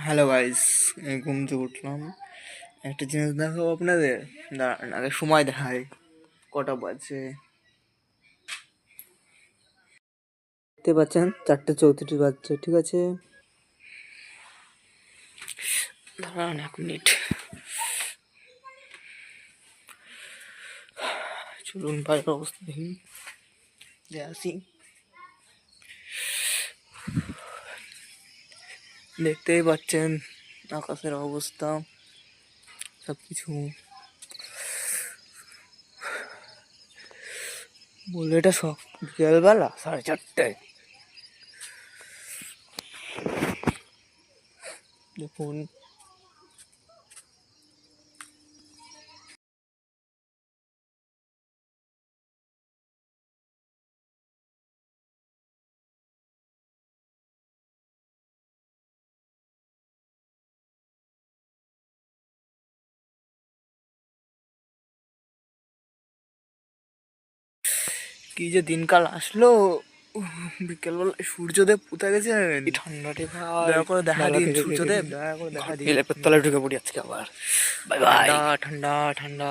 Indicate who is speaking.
Speaker 1: Hello guys, ঘুম থেকে উঠলাম। একটা জিনিস দেখাবো আপনাদের। দাঁড়ান, আগে সময় দেখাই কটা বাজে। দেখতে পাচ্ছেন 4:34 বাজছে, ঠিক আছে। দাঁড়ান 1 মিনিট, চলুন বাইরের অবস্থা দেখি যে আসি। দেখতেই পাচ্ছেন আকাশের অবস্থা, সবকিছু। বলে এটা সব বিকেলবেলা 4:30। দেখুন কি যে দিনকাল আসলো। বিকেলবেলা সূর্যদেব কোথায় গেছেন? ঠান্ডাটে ভাই, দয়া করে দেখা দিন সূর্যদেব, দয়া করে দেখা দিন। তলায় ঢুকে পড়ি আজকে আবার। Bye bye. ঠান্ডা ঠান্ডা ঠান্ডা।